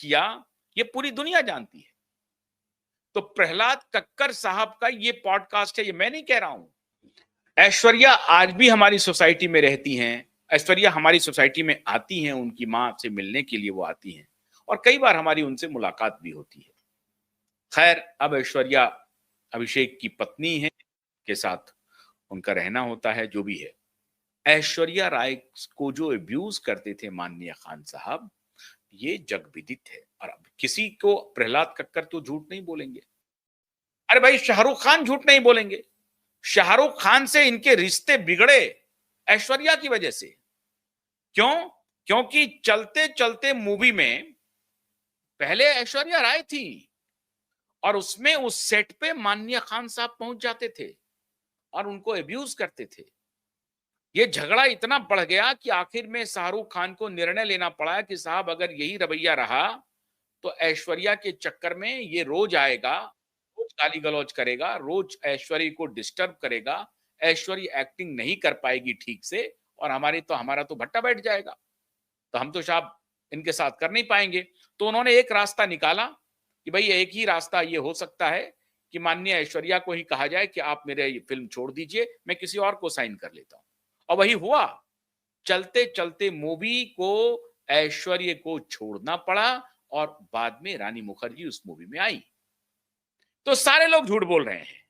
किया, ये पूरी दुनिया जानती है। तो प्रहलाद कक्कर साहब का ये पॉडकास्ट है, ये मैं नहीं कह रहा हूं। ऐश्वर्या आज भी हमारी सोसाइटी में रहती हैं। ऐश्वर्या हमारी सोसाइटी में आती हैं, उनकी मां से मिलने के लिए वो आती हैं और कई बार हमारी उनसे मुलाकात भी होती है। खैर, अब ऐश्वर्या अभिषेक की पत्नी है, के साथ उनका रहना होता है, जो भी है। ऐश्वर्या राय को जो अब्यूज करते थे माननीय खान साहब, ये जग विदित है। और अब किसी को प्रहलाद कक्कर तो झूठ नहीं बोलेंगे। अरे भाई, शाहरुख खान झूठ नहीं बोलेंगे। शाहरुख खान से इनके रिश्ते बिगड़े ऐश्वर्या की वजह से। क्यों? क्योंकि चलते चलते मूवी में पहले ऐश्वर्या राय थी और उसमें उस सेट पे माननीय खान साहब पहुंच जाते थे और उनको अब्यूज करते थे। ये झगड़ा इतना बढ़ गया कि आखिर में शाहरुख खान को निर्णय लेना पड़ा कि साहब अगर यही रवैया रहा तो ऐश्वर्या के चक्कर में ये रोज आएगा, रोज गाली गलौज करेगा, रोज ऐश्वर्या को डिस्टर्ब करेगा, ऐश्वर्या एक्टिंग नहीं कर पाएगी ठीक से और हमारा तो भट्टा बैठ जाएगा। तो हम तो साहब इनके साथ कर नहीं पाएंगे। तो उन्होंने एक रास्ता निकाला कि भाई एक ही रास्ता ये हो सकता है कि माननीय ऐश्वर्या को ही कहा जाए कि आप मेरे ये फिल्म छोड़ दीजिए, मैं किसी और को साइन कर लेता हूं। और वही हुआ। चलते चलते मूवी को ऐश्वर्या को छोड़ना पड़ा और बाद में रानी मुखर्जी उस मूवी में आई। तो सारे लोग झूठ बोल रहे हैं।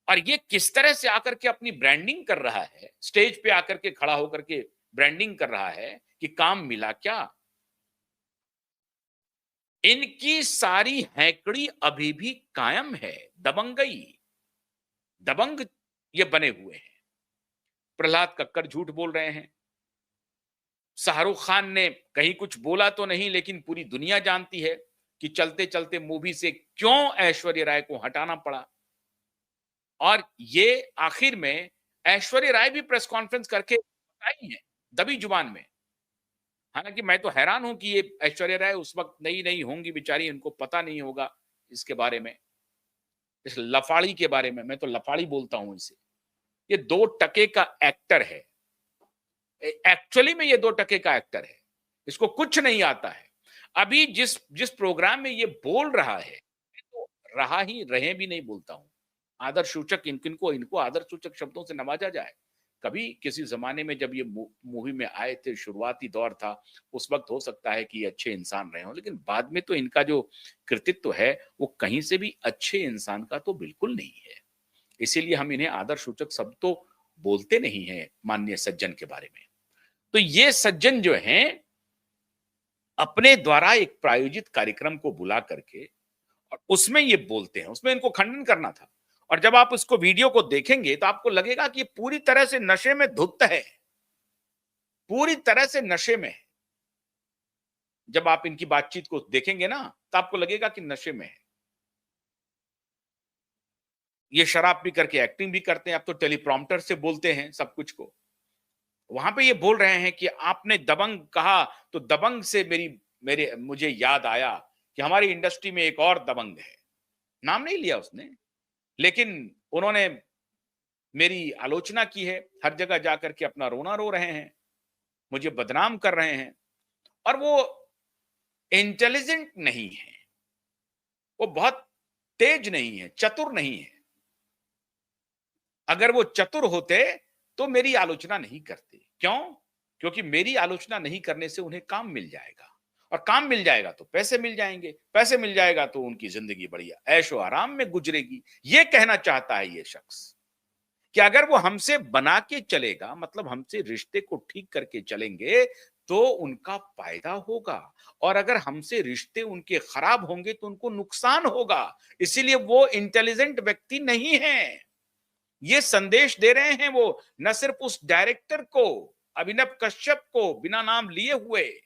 और ये किस तरह से आकर के अपनी ब्रांडिंग कर रहा है, स्टेज पे आकर के खड़ा होकर के ब्रांडिंग कर रहा है कि काम मिला क्या। इनकी सारी हैकड़ी अभी भी कायम है। दबंगई, दबंग ये बने हुए हैं। प्रहलाद कक्कर झूठ बोल रहे हैं। शाहरुख खान ने कहीं कुछ बोला तो नहीं, लेकिन पूरी दुनिया जानती है कि चलते चलते मूवी से क्यों ऐश्वर्या राय को हटाना पड़ा। और ये आखिर में ऐश्वर्या राय भी प्रेस कॉन्फ्रेंस करके बताई है, दबी जुबान में। हालांकि मैं तो हैरान हूं कि ये ऐश्वर्या राय उस वक्त नई नई होंगी बेचारी, इनको पता नहीं होगा इसके बारे में, इस लफाड़ी के बारे में। मैं तो लफाड़ी बोलता हूं इसे। ये 2 टके का एक्टर है। एक्चुअली में ये 2 टके का एक्टर है। इसको कुछ नहीं आता है। अभी जिस जिस प्रोग्राम में ये बोल रहा है, तो रहा ही रहे भी नहीं बोलता हूं। आदर सूचक इनको आदर सूचक शब्दों से नवाजा जाए। कभी किसी जमाने में जब ये मूवी में आए थे, शुरुआती दौर था, उस वक्त हो सकता है कि ये अच्छे इंसान रहे हों, लेकिन बाद में तो इनका जो कृतित्व है वो कहीं से भी अच्छे इंसान का तो बिल्कुल नहीं है। इसीलिए हम इन्हें आदर सूचक शब्द तो बोलते नहीं है माननीय सज्जन के बारे में। तो ये सज्जन जो हैं, अपने द्वारा एक प्रायोजित कार्यक्रम को बुला करके और उसमें ये बोलते हैं, उसमें इनको खंडन करना था। और जब आप उसको वीडियो को देखेंगे तो आपको लगेगा कि ये पूरी तरह से नशे में धुत है, पूरी तरह से नशे में है। जब आप इनकी बातचीत को देखेंगे ना, तो आपको लगेगा कि नशे में है। ये शराब पी करके एक्टिंग भी करते हैं। अब तो टेलीप्रॉम्प्टर से बोलते हैं सब कुछ को। वहां पे ये बोल रहे हैं कि आपने दबंग कहा, तो दबंग से मुझे याद आया कि हमारी इंडस्ट्री में एक और दबंग है। नाम नहीं लिया उसने, लेकिन उन्होंने मेरी आलोचना की है। हर जगह जाकर के अपना रोना रो रहे हैं, मुझे बदनाम कर रहे हैं। और वो इंटेलिजेंट नहीं है, वो बहुत तेज नहीं है, चतुर नहीं है। अगर वो चतुर होते तो मेरी आलोचना नहीं करते। क्यों? क्योंकि मेरी आलोचना नहीं करने से उन्हें काम मिल जाएगा, और काम मिल जाएगा तो पैसे मिल जाएंगे, पैसे मिल जाएगा तो उनकी जिंदगी बढ़िया ऐशो आराम में गुजरेगी। ये कहना चाहता है ये शख्स कि अगर वो हमसे बना के चलेगा, मतलब हमसे रिश्ते को ठीक करके चलेंगे, तो उनका फायदा होगा। और अगर हमसे रिश्ते उनके खराब होंगे तो उनको नुकसान होगा। इसीलिए वो इंटेलिजेंट व्यक्ति नहीं है। ये संदेश दे रहे हैं वो, न सिर्फ उस डायरेक्टर को, अभिनव कश्यप को बिना नाम लिए हुए,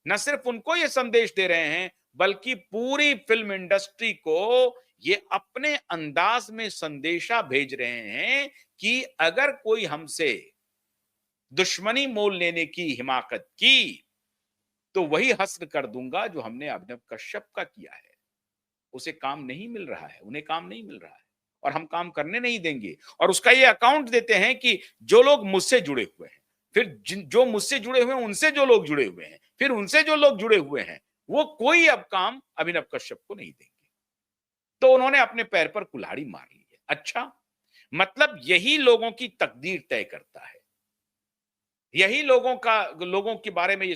न सिर्फ उनको ये संदेश दे रहे हैं, बल्कि पूरी फिल्म इंडस्ट्री को ये अपने अंदाज में संदेशा भेज रहे हैं कि अगर कोई हमसे दुश्मनी मोल लेने की हिमाकत की, तो वही हस्र कर दूंगा जो हमने अभिनव कश्यप का किया है। उसे काम नहीं मिल रहा है, उन्हें काम नहीं मिल रहा है, और हम काम करने नहीं देंगे। और उसका ये अकाउंट देते हैं कि जो लोग मुझसे जुड़े हुए हैं, फिर जो मुझसे जुड़े हुए हैं, उनसे जो लोग जुड़े हुए हैं, फिर उनसे जो लोग जुड़े हुए हैं, वो कोई अब काम अभिनव कश्यप को नहीं देंगे। तो उन्होंने अपने पैर पर कुल्हाड़ी मार ली है। अच्छा, मतलब यही लोगों की तकदीर तय करता है, यही लोगों के बारे में ये